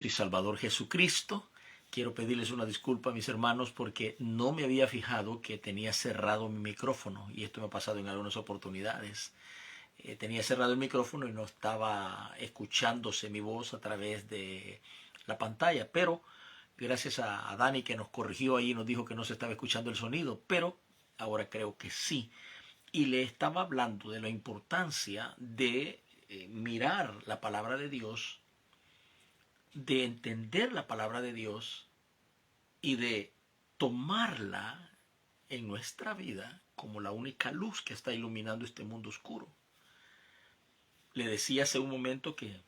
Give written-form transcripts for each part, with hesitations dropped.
y Salvador Jesucristo. Quiero pedirles una disculpa, mis hermanos, porque no me había fijado que tenía cerrado mi micrófono, y esto me ha pasado en algunas oportunidades. Tenía cerrado el micrófono y no estaba escuchándose mi voz a través de la pantalla, pero gracias a Dani, que nos corrigió ahí y nos dijo que no se estaba escuchando el sonido, pero ahora creo que sí. Y le estaba hablando de la importancia de mirar la palabra de Dios, de entender la palabra de Dios y de tomarla en nuestra vida como la única luz que está iluminando este mundo oscuro. Le decía hace un momento que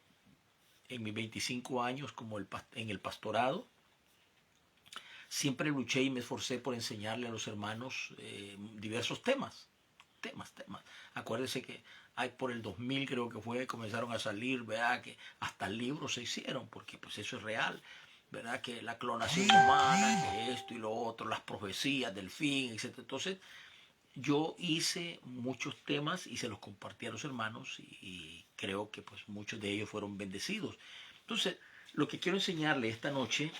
en mis 25 años en el pastorado, siempre luché y me esforcé por enseñarle a los hermanos diversos temas. Acuérdense que hay por el 2000 creo que fue, comenzaron a salir, ¿verdad? Que hasta libros se hicieron, porque pues eso es real, ¿verdad? Que la clonación humana, que esto y lo otro, las profecías del fin, etc. Entonces, yo hice muchos temas y se los compartí a los hermanos y creo que pues muchos de ellos fueron bendecidos. Entonces, lo que quiero enseñarle esta noche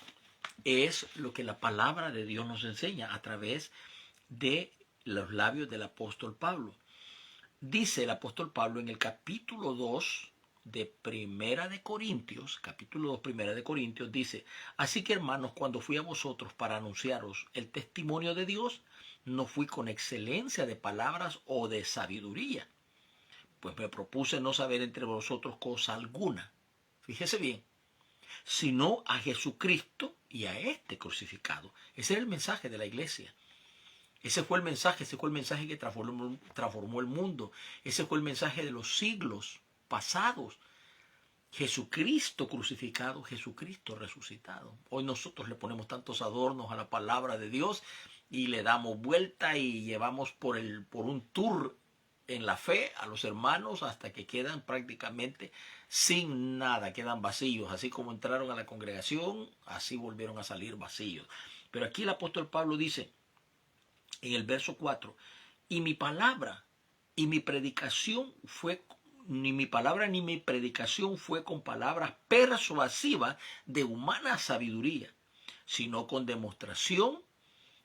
es lo que la palabra de Dios nos enseña a través de los labios del apóstol Pablo. Dice el apóstol Pablo en el capítulo 2 de Primera de Corintios, capítulo 2, Primera de Corintios, dice: así que, hermanos, cuando fui a vosotros para anunciaros el testimonio de Dios, no fui con excelencia de palabras o de sabiduría, pues me propuse no saber entre vosotros cosa alguna. Fíjese bien, sino a Jesucristo y a este crucificado. Ese era el mensaje de la iglesia. Ese fue el mensaje que transformó el mundo. Ese fue el mensaje de los siglos pasados. Jesucristo crucificado, Jesucristo resucitado. Hoy nosotros le ponemos tantos adornos a la palabra de Dios y le damos vuelta y llevamos por un tour en la fe a los hermanos hasta que quedan prácticamente sin nada, quedan vacíos. Así como entraron a la congregación, así volvieron a salir vacíos. Pero aquí el apóstol Pablo dice en el verso 4, y mi palabra y mi predicación fue, ni mi palabra ni mi predicación fue con palabras persuasivas de humana sabiduría, sino con demostración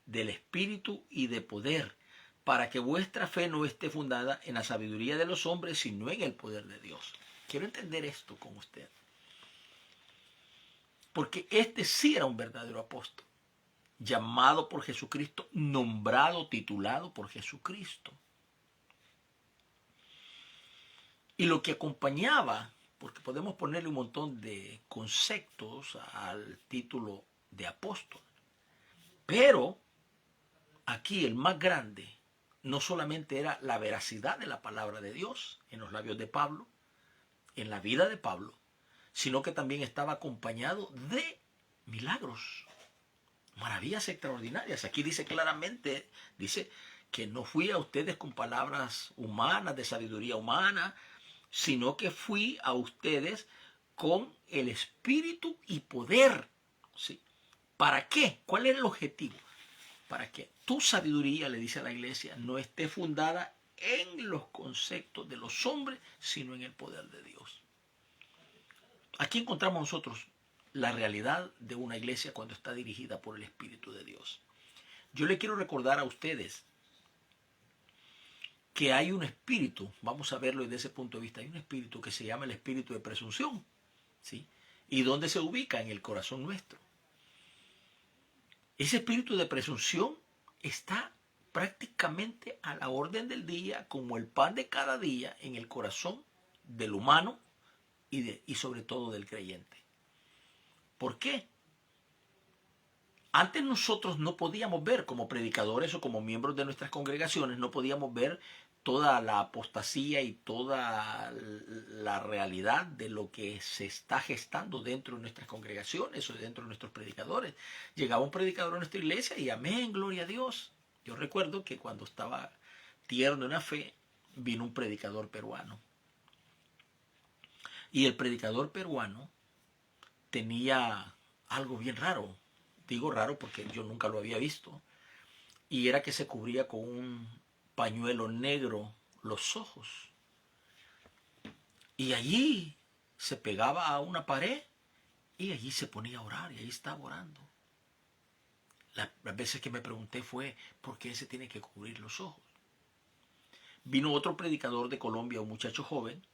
del Espíritu y de poder, para que vuestra fe no esté fundada en la sabiduría de los hombres, sino en el poder de Dios. Quiero entender esto con usted, porque este sí era un verdadero apóstol, llamado por Jesucristo, nombrado, titulado por Jesucristo. Y lo que acompañaba, porque podemos ponerle un montón de conceptos al título de apóstol, pero aquí el más grande no solamente era la veracidad de la palabra de Dios en los labios de Pablo, en la vida de Pablo, sino que también estaba acompañado de milagros, maravillas extraordinarias. Aquí dice claramente, dice que no fui a ustedes con palabras humanas, de sabiduría humana, sino que fui a ustedes con el espíritu y poder. ¿Sí? ¿Para qué? ¿Cuál era el objetivo? Para que tu sabiduría, le dice a la iglesia, no esté fundada en los conceptos de los hombres, sino en el poder de Dios. Aquí encontramos nosotros la realidad de una iglesia cuando está dirigida por el Espíritu de Dios. Yo le quiero recordar a ustedes que hay un espíritu, vamos a verlo desde ese punto de vista, hay un espíritu que se llama el espíritu de presunción, ¿sí? ¿Y dónde se ubica? En el corazón nuestro. Ese espíritu de presunción está prácticamente a la orden del día, como el pan de cada día, en el corazón del humano y sobre todo del creyente. ¿Por qué? Antes nosotros no podíamos ver, como predicadores o como miembros de nuestras congregaciones, no podíamos ver toda la apostasía y toda la realidad de lo que se está gestando dentro de nuestras congregaciones o dentro de nuestros predicadores. Llegaba un predicador a nuestra iglesia y amén, gloria a Dios. Yo recuerdo que cuando estaba tierno en la fe, vino un predicador peruano. Y el predicador peruano tenía algo bien raro. Digo raro porque yo nunca lo había visto. Y era que se cubría con un pañuelo negro los ojos. Y allí se pegaba a una pared Y allí se ponía a orar y allí estaba orando. Las veces que me pregunté fue, ¿por qué se tiene que cubrir los ojos? Vino otro predicador de Colombia, un muchacho joven.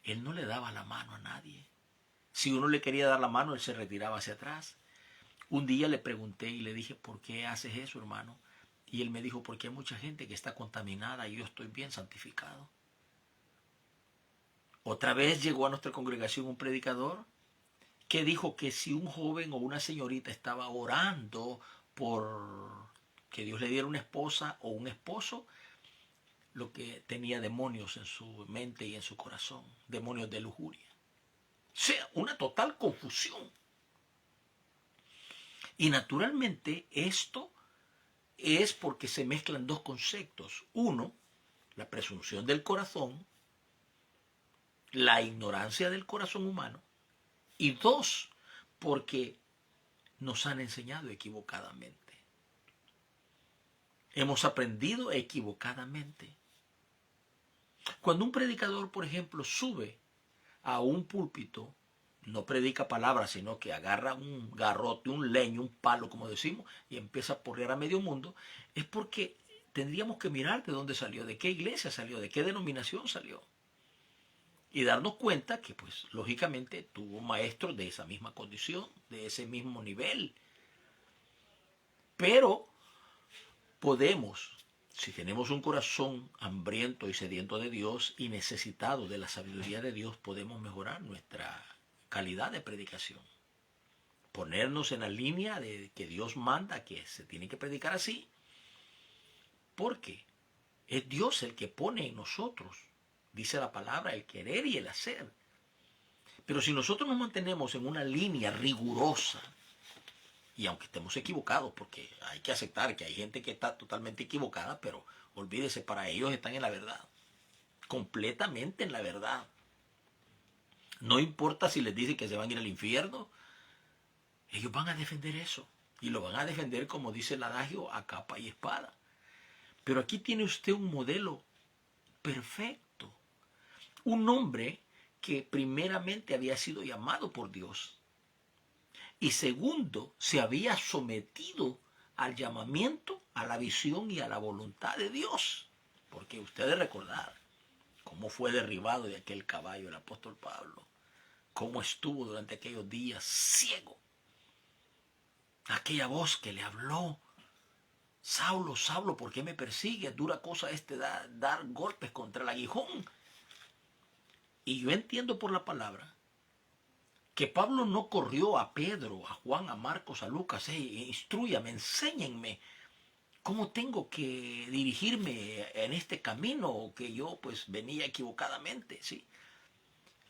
Él no le daba la mano a nadie. Si uno le quería dar la mano, él se retiraba hacia atrás. Un día le pregunté y le dije, ¿por qué haces eso, hermano? Y él me dijo, porque hay mucha gente que está contaminada y yo estoy bien santificado. Otra vez llegó a nuestra congregación un predicador que dijo que si un joven o una señorita estaba orando por que Dios le diera una esposa o un esposo, lo que tenía demonios en su mente y en su corazón, demonios de lujuria. O sea, una total confusión. Y naturalmente esto es porque se mezclan dos conceptos. Uno, la presunción del corazón, la ignorancia del corazón humano. Y dos, porque nos han enseñado equivocadamente. Hemos aprendido equivocadamente. Cuando un predicador, por ejemplo, sube a un púlpito, no predica palabras, sino que agarra un garrote, un leño, un palo, como decimos, y empieza a porrear a medio mundo, es porque tendríamos que mirar de dónde salió, de qué iglesia salió, de qué denominación salió. Y darnos cuenta que, pues, lógicamente tuvo maestros de esa misma condición, de ese mismo nivel. Pero podemos, si tenemos un corazón hambriento y sediento de Dios y necesitado de la sabiduría de Dios, podemos mejorar nuestra calidad de predicación. Ponernos en la línea de que Dios manda que se tiene que predicar así. Porque es Dios el que pone en nosotros, dice la palabra, el querer y el hacer. Pero si nosotros nos mantenemos en una línea rigurosa, y aunque estemos equivocados, porque hay que aceptar que hay gente que está totalmente equivocada, pero olvídese, para ellos están en la verdad, completamente en la verdad. No importa si les dicen que se van a ir al infierno, ellos van a defender eso. Y lo van a defender, como dice el adagio, a capa y espada. Pero aquí tiene usted un modelo perfecto. Un hombre que primeramente había sido llamado por Dios. Y segundo, se había sometido al llamamiento, a la visión y a la voluntad de Dios. Porque ustedes recordar cómo fue derribado de aquel caballo el apóstol Pablo. Cómo estuvo durante aquellos días ciego. Aquella voz que le habló. Saulo, Saulo, ¿por qué me persigues? Dura cosa dar golpes contra el aguijón. Y yo entiendo por la palabra que Pablo no corrió a Pedro, a Juan, a Marcos, a Lucas, instrúyame, enséñenme cómo tengo que dirigirme en este camino que yo pues venía equivocadamente, ¿sí?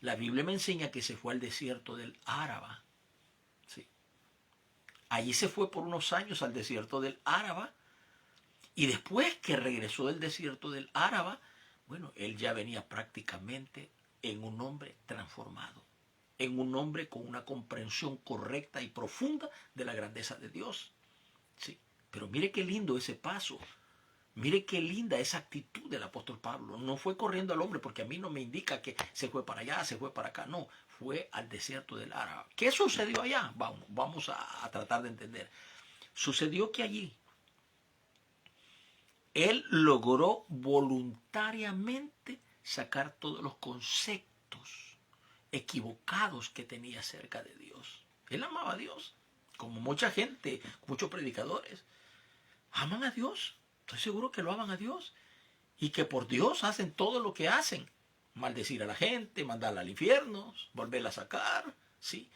La Biblia me enseña que se fue al desierto del Áraba, ¿sí? Allí se fue por unos años al desierto del Áraba y después que regresó del desierto del Áraba, bueno, él ya venía prácticamente en un hombre transformado, en un hombre con una comprensión correcta y profunda de la grandeza de Dios. Sí, pero mire qué lindo ese paso. Mire qué linda esa actitud del apóstol Pablo. No fue corriendo al hombre, porque a mí no me indica que se fue para allá, se fue para acá. No, fue al desierto del Áraba. ¿Qué sucedió allá? Vamos a tratar de entender. Sucedió que allí él logró voluntariamente sacar todos los conceptos equivocados que tenía acerca de Dios. Él amaba a Dios, como mucha gente, muchos predicadores. Aman a Dios, estoy seguro que lo aman a Dios. Y que por Dios hacen todo lo que hacen. Maldecir a la gente, mandarla al infierno, volverla a sacar, ¿sí?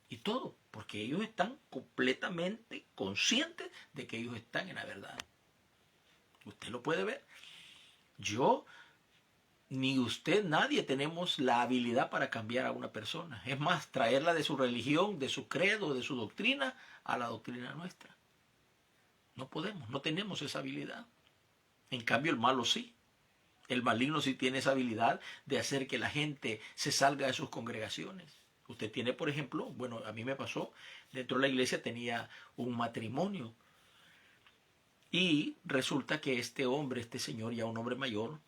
Y todo, porque ellos están completamente conscientes de que ellos están en la verdad. Usted lo puede ver. Yo, ni usted, nadie tenemos la habilidad para cambiar a una persona. Es más, traerla de su religión, de su credo, de su doctrina, a la doctrina nuestra. No podemos, no tenemos esa habilidad. En cambio, el malo sí. El maligno sí tiene esa habilidad de hacer que la gente se salga de sus congregaciones. Usted tiene, por ejemplo, bueno, a mí me pasó, dentro de la iglesia tenía un matrimonio. Y resulta que este hombre, este señor, ya un hombre mayor,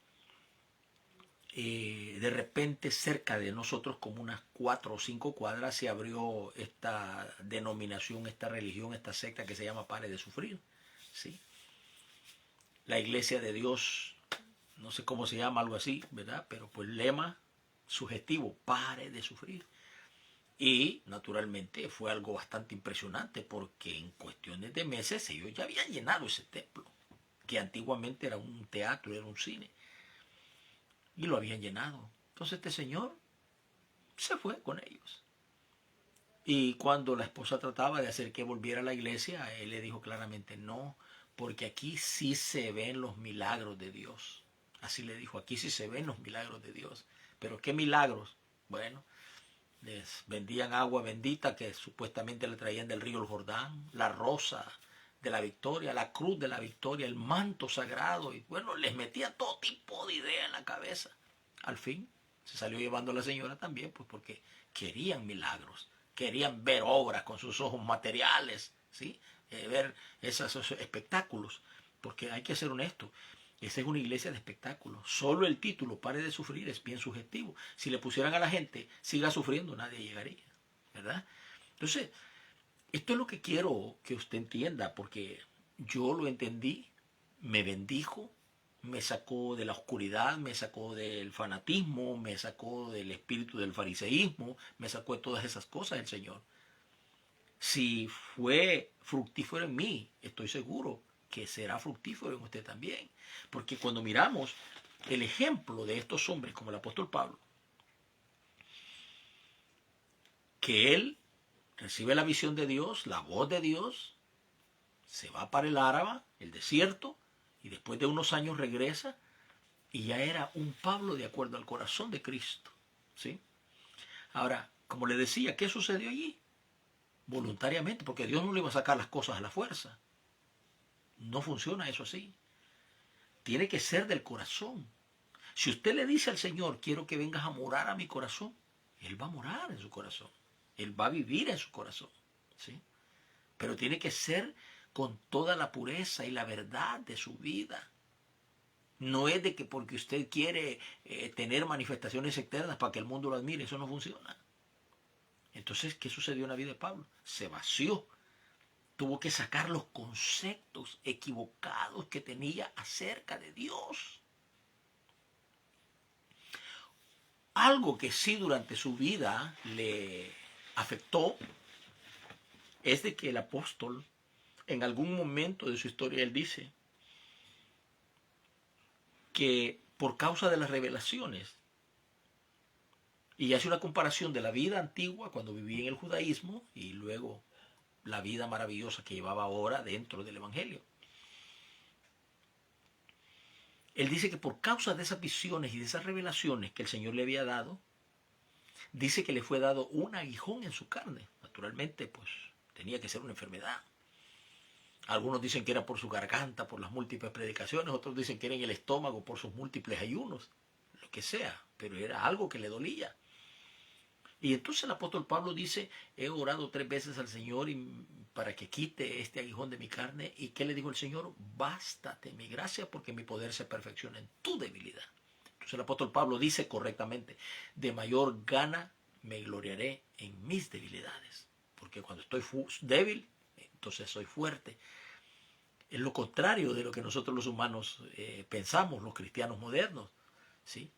de repente cerca de nosotros, como unas 4 o 5 cuadras, se abrió esta denominación, esta religión, esta secta que se llama Pare de Sufrir, ¿sí? La Iglesia de Dios, no sé cómo se llama, algo así, ¿verdad? Pero pues lema sugestivo, Pare de Sufrir. Y naturalmente fue algo bastante impresionante porque en cuestiones de meses ellos ya habían llenado ese templo, que antiguamente era un teatro, era un cine, y lo habían llenado. Entonces este señor se fue con ellos. Y cuando la esposa trataba de hacer que volviera a la iglesia, él le dijo claramente no, porque aquí sí se ven los milagros de Dios. Así le dijo, aquí sí se ven los milagros de Dios. ¿Pero qué milagros? Bueno, les vendían agua bendita que supuestamente le traían del río el Jordán, la rosa de la victoria, la cruz de la victoria, el manto sagrado, y bueno, les metía todo tipo de ideas en la cabeza. Al fin se salió llevando a la señora también, pues porque querían milagros, querían ver obras con sus ojos materiales, ¿sí? Ver esos espectáculos, porque hay que ser honesto. Esa es una iglesia de espectáculos. Solo el título, Pare de Sufrir, es bien sugestivo. Si le pusieran a la gente, siga sufriendo, nadie llegaría, ¿verdad? Entonces, esto es lo que quiero que usted entienda, porque yo lo entendí, me bendijo, me sacó de la oscuridad, me sacó del fanatismo, me sacó del espíritu del fariseísmo, me sacó de todas esas cosas el Señor. Si fue fructífero en mí, estoy seguro que será fructífero en usted también. Porque cuando miramos el ejemplo de estos hombres como el apóstol Pablo, que él recibe la visión de Dios, la voz de Dios, se va para el Áraba, el desierto, y después de unos años regresa, y ya era un Pablo de acuerdo al corazón de Cristo, ¿sí? Ahora, como le decía, ¿qué sucedió allí? Voluntariamente, porque Dios no le iba a sacar las cosas a la fuerza. No funciona eso así. Tiene que ser del corazón. Si usted le dice al Señor, quiero que vengas a morar a mi corazón, Él va a morar en su corazón. Él va a vivir en su corazón, ¿sí? Pero tiene que ser con toda la pureza y la verdad de su vida. No es de que porque usted quiere tener manifestaciones externas para que el mundo lo admire, eso no funciona. Entonces, ¿qué sucedió en la vida de Pablo? Se vació. Tuvo que sacar los conceptos equivocados que tenía acerca de Dios. Algo que sí durante su vida le afectó es de que el apóstol, en algún momento de su historia, él dice que por causa de las revelaciones, y hace una comparación de la vida antigua cuando vivía en el judaísmo y luego la vida maravillosa que llevaba ahora dentro del evangelio. Él dice que por causa de esas visiones y de esas revelaciones que el Señor le había dado, dice que le fue dado un aguijón en su carne. Naturalmente, pues tenía que ser una enfermedad. Algunos dicen que era por su garganta, por las múltiples predicaciones, otros dicen que era en el estómago por sus múltiples ayunos, lo que sea, pero era algo que le dolía. Y entonces el apóstol Pablo dice, he orado 3 veces al Señor para que quite este aguijón de mi carne. ¿Y qué le dijo el Señor? Bástate mi gracia porque mi poder se perfecciona en tu debilidad. Entonces el apóstol Pablo dice correctamente, de mayor gana me gloriaré en mis debilidades. Porque cuando estoy débil, entonces soy fuerte. Es lo contrario de lo que nosotros los humanos pensamos, los cristianos modernos, ¿sí?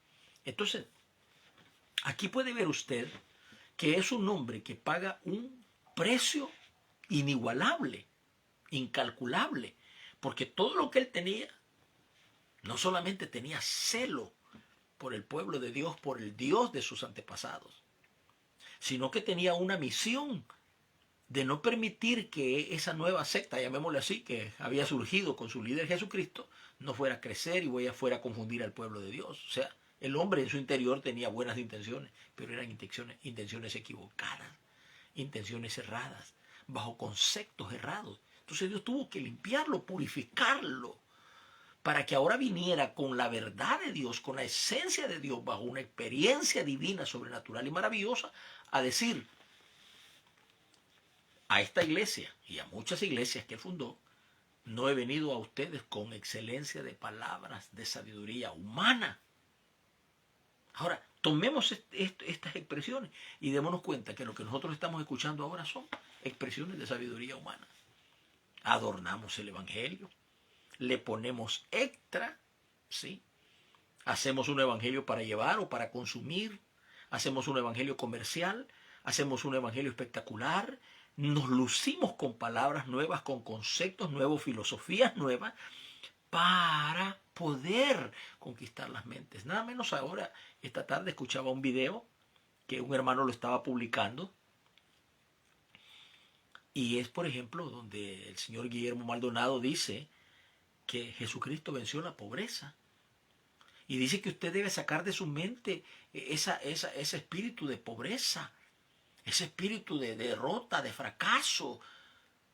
Entonces, aquí puede ver usted que es un hombre que paga un precio inigualable, incalculable, porque todo lo que él tenía, no solamente tenía celo por el pueblo de Dios, por el Dios de sus antepasados, sino que tenía una misión de no permitir que esa nueva secta, llamémosle así, que había surgido con su líder Jesucristo, no fuera a crecer y fuera a confundir al pueblo de Dios. O sea, el hombre en su interior tenía buenas intenciones, pero eran intenciones equivocadas, intenciones erradas, bajo conceptos errados. Entonces Dios tuvo que limpiarlo, purificarlo, para que ahora viniera con la verdad de Dios, con la esencia de Dios, bajo una experiencia divina, sobrenatural y maravillosa, a decir a esta iglesia y a muchas iglesias que él fundó, no he venido a ustedes con excelencia de palabras de sabiduría humana, Ahora, tomemos estas expresiones y démonos cuenta que lo que nosotros estamos escuchando ahora son expresiones de sabiduría humana. Adornamos el Evangelio, le ponemos extra, ¿sí? Hacemos un evangelio para llevar o para consumir, hacemos un evangelio comercial, hacemos un evangelio espectacular, nos lucimos con palabras nuevas, con conceptos nuevos, filosofías nuevas, para poder conquistar las mentes. Nada menos ahora, esta tarde escuchaba un video que un hermano lo estaba publicando, y es, por ejemplo, donde el señor Guillermo Maldonado dice que Jesucristo venció la pobreza. Y dice que usted debe sacar de su mente ese espíritu de pobreza, ese espíritu de derrota, de fracaso,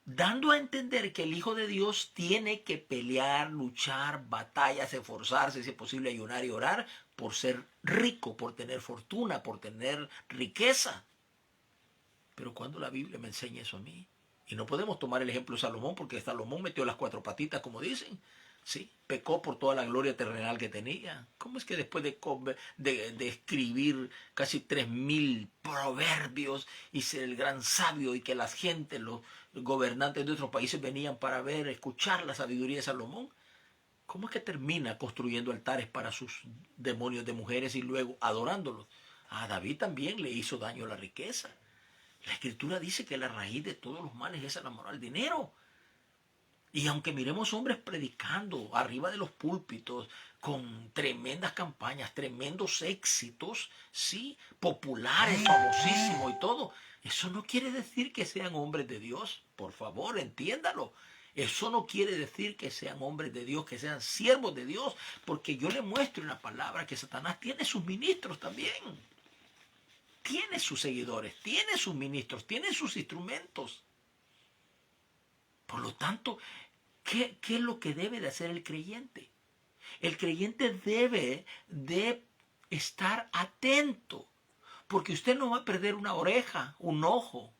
dando a entender que el Hijo de Dios tiene que pelear, luchar, batallas, esforzarse, si es posible ayunar y orar, por ser rico, por tener fortuna, por tener riqueza. Pero ¿cuándo la Biblia me enseña eso a mí? Y no podemos tomar el ejemplo de Salomón, porque Salomón metió las 4 patitas, como dicen. ¿Sí? Pecó por toda la gloria terrenal que tenía. ¿Cómo es que después de escribir casi 3000 proverbios y ser el gran sabio, y que las gentes, los gobernantes de otros países venían para ver, escuchar la sabiduría de Salomón, cómo es que termina construyendo altares para sus demonios de mujeres y luego adorándolos? A David también le hizo daño la riqueza. La Escritura dice que la raíz de todos los males es el amor al dinero. Y aunque miremos hombres predicando arriba de los púlpitos con tremendas campañas, tremendos éxitos, sí, populares, famosísimos y todo, eso no quiere decir que sean hombres de Dios. Por favor, entiéndalo. Eso no quiere decir que sean hombres de Dios, que sean siervos de Dios, porque yo le muestro en la palabra que Satanás tiene sus ministros también. Tiene sus seguidores, tiene sus ministros, tiene sus instrumentos. Por lo tanto, ¿qué es lo que debe de hacer el creyente? El creyente debe de estar atento, porque usted no va a perder una oreja, un ojo.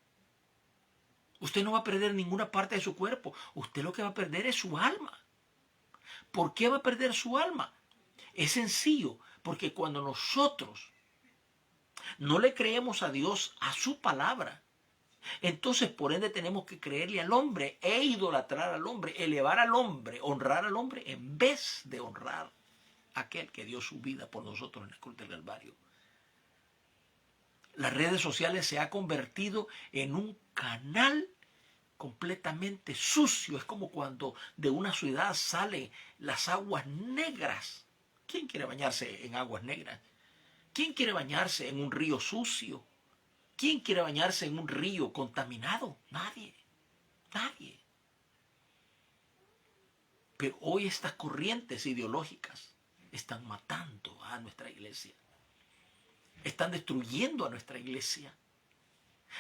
Usted no va a perder ninguna parte de su cuerpo. Usted lo que va a perder es su alma. ¿Por qué va a perder su alma? Es sencillo, porque cuando nosotros no le creemos a Dios, a su palabra, entonces, por ende, tenemos que creerle al hombre e idolatrar al hombre, elevar al hombre, honrar al hombre, en vez de honrar a aquel que dio su vida por nosotros en la cruz del Calvario. Las redes sociales se ha convertido en un canal completamente sucio. Es como cuando de una ciudad salen las aguas negras. ¿Quién quiere bañarse en aguas negras? ¿Quién quiere bañarse en un río sucio? ¿Quién quiere bañarse en un río contaminado? Nadie. Nadie. Pero hoy estas corrientes ideológicas están matando a nuestra iglesia. Están destruyendo a nuestra iglesia.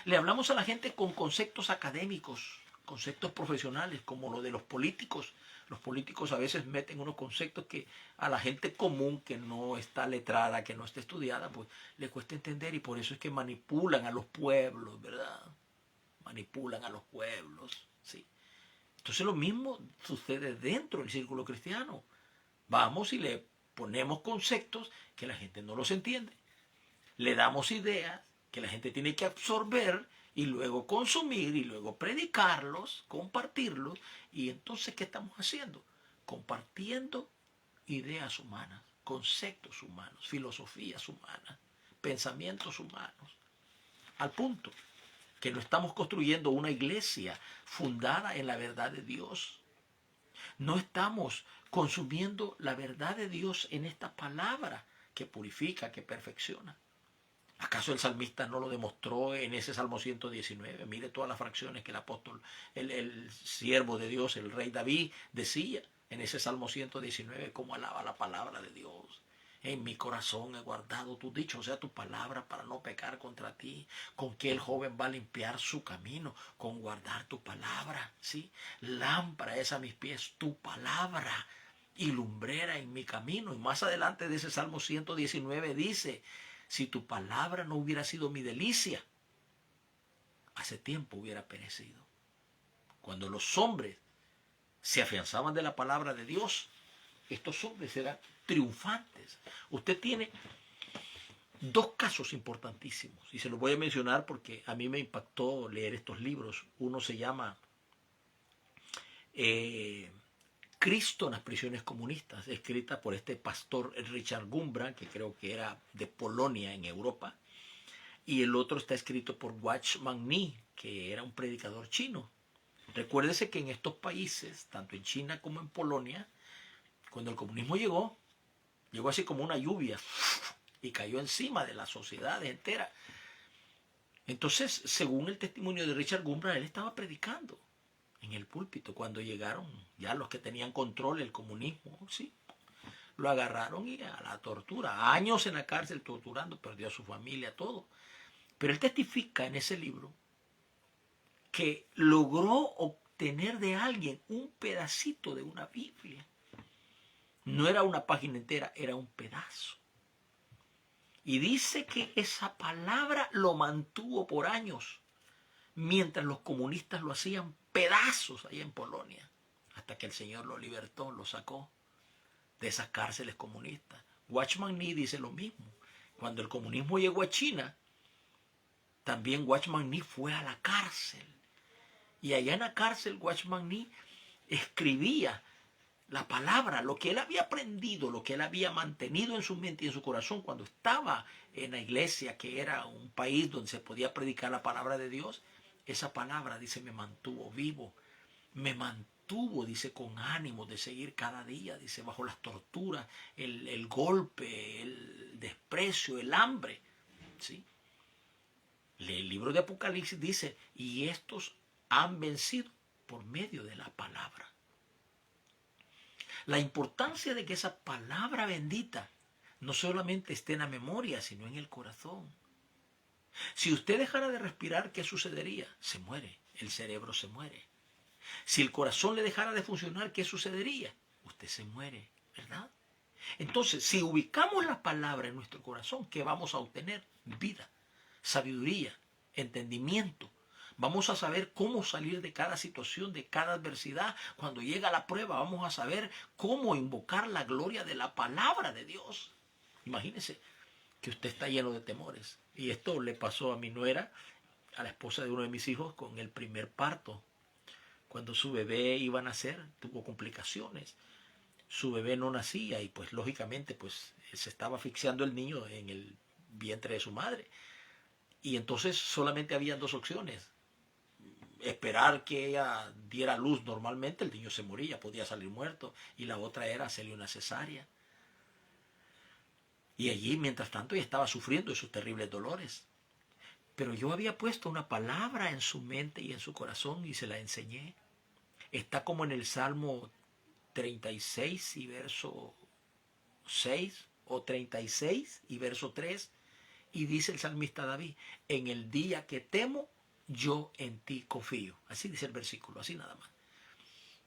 Le hablamos a la gente con conceptos académicos, conceptos profesionales, como lo de los políticos. Los políticos a veces meten unos conceptos que a la gente común, que no está letrada, que no está estudiada, pues le cuesta entender, y por eso es que manipulan a los pueblos, ¿verdad? Manipulan a los pueblos, ¿sí? Entonces lo mismo sucede dentro del círculo cristiano. Vamos y le ponemos conceptos que la gente no los entiende. Le damos ideas que la gente tiene que absorber y luego consumir y luego predicarlos, compartirlos. Y entonces, ¿qué estamos haciendo? Compartiendo ideas humanas, conceptos humanos, filosofías humanas, pensamientos humanos. Al punto que no estamos construyendo una iglesia fundada en la verdad de Dios. No estamos consumiendo la verdad de Dios en esta palabra que purifica, que perfecciona. ¿Acaso el salmista no lo demostró en ese Salmo 119? Mire todas las fracciones que el apóstol, el siervo de Dios, el rey David, decía en ese Salmo 119, cómo alaba la palabra de Dios. En mi corazón he guardado tu dicho, o sea, tu palabra, para no pecar contra ti. ¿Con qué el joven va a limpiar su camino? Con guardar tu palabra, ¿sí? Lámpara es a mis pies tu palabra y lumbrera en mi camino. Y más adelante de ese Salmo 119 dice: si tu palabra no hubiera sido mi delicia, hace tiempo hubiera perecido. Cuando los hombres se afianzaban de la palabra de Dios, estos hombres eran triunfantes. Usted tiene Dos casos importantísimos, y se los voy a mencionar porque a mí me impactó leer estos libros. Uno se llama eh, Cristo en las prisiones comunistas, escrita por este pastor Richard Gumbra, que creo que era de Polonia en Europa, y el otro está escrito por Watchman Nee, que era un predicador chino. Recuérdese que en estos países, tanto en China como en Polonia, cuando el comunismo llegó así como una lluvia y cayó encima de la sociedad entera. Entonces, según el testimonio de Richard Gumbra, él estaba predicando en el púlpito cuando llegaron ya los que tenían control del comunismo, sí, lo agarraron y a la tortura, años en la cárcel torturando, perdió a su familia, todo. Pero él testifica en ese libro que logró obtener de alguien un pedacito de una Biblia. No era una página entera, era un pedazo. Y dice que esa palabra lo mantuvo por años, mientras los comunistas lo hacían pedazos allá en Polonia, hasta que el Señor lo libertó, lo sacó de esas cárceles comunistas. Watchman Nee dice lo mismo. Cuando el comunismo llegó a China, también Watchman Nee fue a la cárcel. Y allá en la cárcel Watchman Nee escribía la palabra, lo que él había aprendido, lo que él había mantenido en su mente y en su corazón cuando estaba en la iglesia, que era un país donde se podía predicar la palabra de Dios. Esa palabra, dice, me mantuvo vivo, me mantuvo, dice, con ánimo de seguir cada día, dice, bajo las torturas, el golpe, el desprecio, el hambre, ¿sí? El libro de Apocalipsis dice, y estos han vencido por medio de la palabra. La importancia de que esa palabra bendita no solamente esté en la memoria, sino en el corazón. Si usted dejara de respirar, ¿qué sucedería? Se muere, el cerebro se muere. Si el corazón le dejara de funcionar, ¿qué sucedería? Usted se muere, ¿verdad? Entonces, si ubicamos la palabra en nuestro corazón, ¿qué vamos a obtener? Vida, sabiduría, entendimiento. Vamos a saber cómo salir de cada situación, de cada adversidad. Cuando llega la prueba, vamos a saber cómo invocar la gloria de la palabra de Dios. Imagínese que usted está lleno de temores. Y esto le pasó a mi nuera, a la esposa de uno de mis hijos, con el primer parto. Cuando su bebé iba a nacer, tuvo complicaciones. Su bebé no nacía y pues lógicamente pues se estaba asfixiando el niño en el vientre de su madre. Y entonces solamente había dos opciones: esperar que ella diera luz normalmente, el niño se moría, podía salir muerto, y la otra era hacerle una cesárea. Y allí, mientras tanto, ella estaba sufriendo esos terribles dolores. Pero yo había puesto una palabra en su mente y en su corazón y se la enseñé. Está como en el Salmo 36 y verso 6, o 36 y verso 3, y dice el salmista David, en el día que temo, yo en ti confío. Así dice el versículo, así nada más.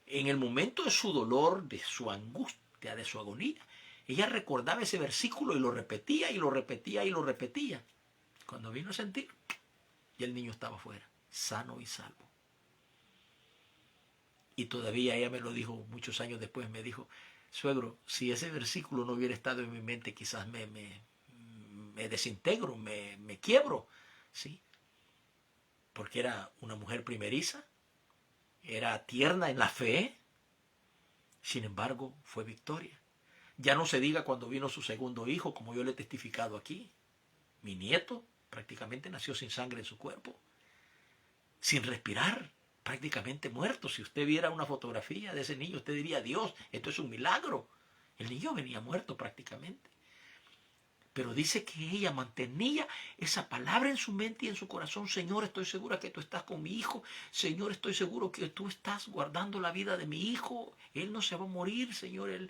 En el momento de su dolor, de su angustia, de su agonía, ella recordaba ese versículo y lo repetía y lo repetía y lo repetía. Cuando vino a sentir, y el niño estaba fuera, sano y salvo. Y todavía ella me lo dijo muchos años después, me dijo, suegro, si ese versículo no hubiera estado en mi mente, quizás me desintegro, me quiebro, ¿sí? Porque era una mujer primeriza, era tierna en la fe, sin embargo, fue victoria. Ya no se diga cuando vino su segundo hijo, como yo le he testificado aquí. Mi nieto prácticamente nació sin sangre en su cuerpo, sin respirar, prácticamente muerto. Si usted viera una fotografía de ese niño, usted diría, Dios, esto es un milagro. El niño venía muerto prácticamente. Pero dice que ella mantenía esa palabra en su mente y en su corazón. Señor, estoy segura que tú estás con mi hijo. Señor, estoy seguro que tú estás guardando la vida de mi hijo. Él no se va a morir, Señor. Él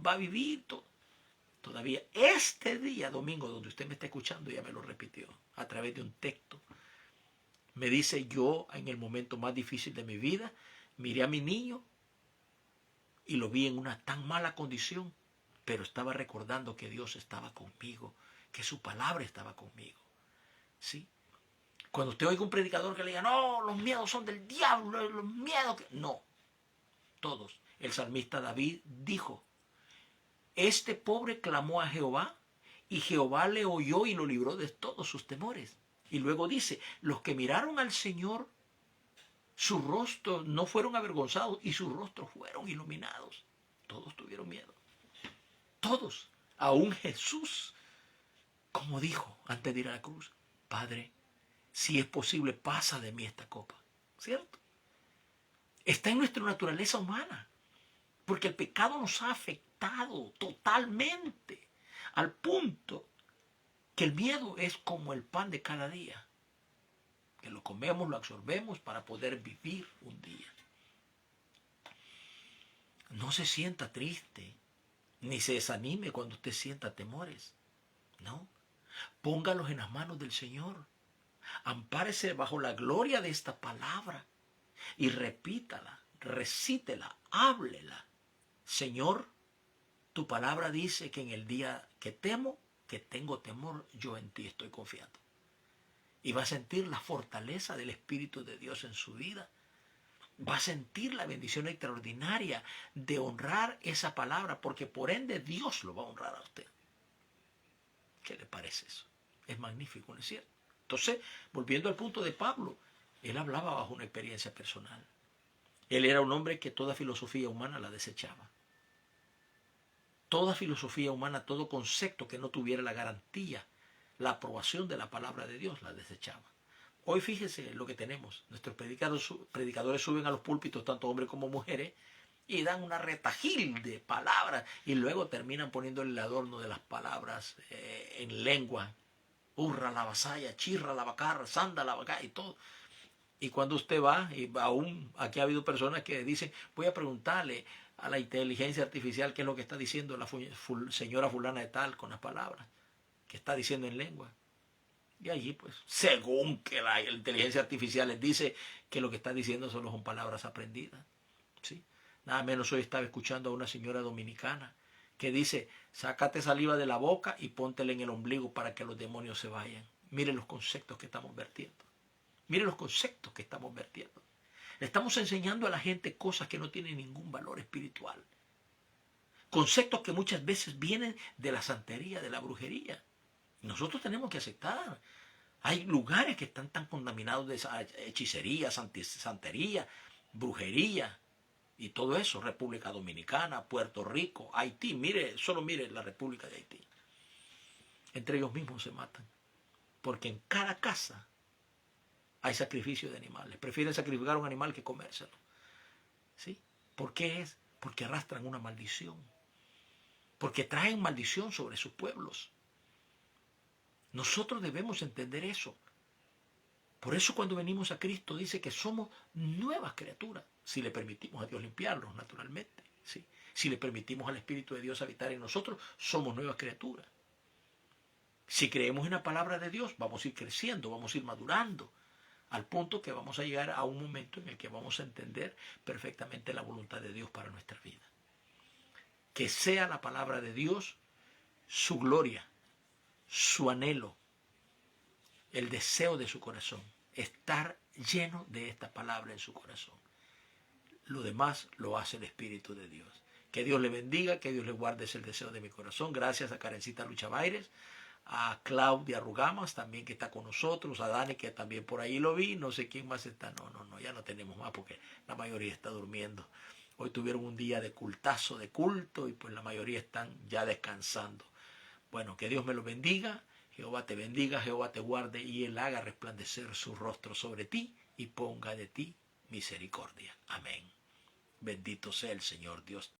va a vivir. Todavía este día, domingo, donde usted me está escuchando, ya me lo repitió a través de un texto. Me dice, yo en el momento más difícil de mi vida, miré a mi niño y lo vi en una tan mala condición, pero estaba recordando que Dios estaba conmigo, que su palabra estaba conmigo. ¿Sí? Cuando usted oiga un predicador que le diga, no, los miedos son del diablo, los miedos que... No, todos. El salmista David dijo, este pobre clamó a Jehová Y Jehová le oyó y lo libró de todos sus temores. Y luego dice, los que miraron al Señor, sus rostros no fueron avergonzados y sus rostros fueron iluminados. Todos tuvieron miedo. Todos. Aún Jesús, como dijo antes de ir a la cruz, Padre, si es posible, pasa de mí esta copa. ¿Cierto? Está en nuestra naturaleza humana. Porque el pecado nos ha afectado totalmente. Al punto que el miedo es como el pan de cada día. Que lo comemos, lo absorbemos para poder vivir un día. No se sienta triste, ni se desanime cuando usted sienta temores. No. Póngalos en las manos del Señor. Ampárese bajo la gloria de esta palabra y repítala, recítela, háblela. Señor, tu palabra dice que en el día que temo, que tengo temor, yo en ti estoy confiando. Y va a sentir la fortaleza del Espíritu de Dios en su vida. Va a sentir la bendición extraordinaria de honrar esa palabra, porque por ende Dios lo va a honrar a usted. ¿Qué le parece eso? Es magnífico, ¿no es cierto? Entonces, volviendo al punto de Pablo, él hablaba bajo una experiencia personal. Él era un hombre que toda filosofía humana la desechaba. Toda filosofía humana, todo concepto que no tuviera la garantía, la aprobación de la palabra de Dios, la desechaba. Hoy fíjese lo que tenemos. Nuestros predicadores suben a los púlpitos, tanto hombres como mujeres, y dan una retajil de palabras y luego terminan poniéndole el adorno de las palabras en lengua. Hurra la vasalla, chirra la vacarra, sanda la vaca y todo. Y cuando usted va, y aún aquí ha habido personas que dicen, voy a preguntarle a la inteligencia artificial qué es lo que está diciendo la señora fulana de tal con las palabras que está diciendo en lengua. Y allí, pues, según que la inteligencia artificial les dice que lo que está diciendo solo son palabras aprendidas. ¿Sí? Nada menos hoy estaba escuchando a una señora dominicana que dice, sácate saliva de la boca y póntela en el ombligo para que los demonios se vayan. Mire los conceptos que estamos vertiendo. Mire los conceptos que estamos vertiendo. Le estamos enseñando a la gente cosas que no tienen ningún valor espiritual. Conceptos que muchas veces vienen de la santería, de la brujería. Nosotros tenemos que aceptar. Hay lugares que están tan contaminados de hechicería, santería, brujería y todo eso. República Dominicana, Puerto Rico, Haití. Solo mire la República de Haití. Entre ellos mismos se matan. Porque en cada casa hay sacrificio de animales. Prefieren sacrificar un animal que comérselo. ¿Sí? ¿Por qué es? Porque arrastran una maldición. Porque traen maldición sobre sus pueblos. Nosotros debemos entender eso. Por eso cuando venimos a Cristo dice que somos nuevas criaturas, si le permitimos a Dios limpiarnos, naturalmente. ¿Sí? Si le permitimos al Espíritu de Dios habitar en nosotros, somos nuevas criaturas. Si creemos en la palabra de Dios, vamos a ir creciendo, vamos a ir madurando, al punto que vamos a llegar a un momento en el que vamos a entender perfectamente la voluntad de Dios para nuestra vida. Que sea la palabra de Dios su gloria, su anhelo, el deseo de su corazón, estar lleno de esta palabra en su corazón. Lo demás lo hace el Espíritu de Dios. Que Dios le bendiga, que Dios le guarde, es el deseo de mi corazón. Gracias a Karencita Lucha Baires, a Claudia Rugamas también que está con nosotros, a Dani que también por ahí lo vi, no sé quién más está, no, ya no tenemos más porque la mayoría está durmiendo. Hoy tuvieron un día de cultazo, de culto, y pues la mayoría están ya descansando. Bueno, que Dios me lo bendiga, Jehová te bendiga, Jehová te guarde y Él haga resplandecer su rostro sobre ti y ponga de ti misericordia. Amén. Bendito sea el Señor Dios.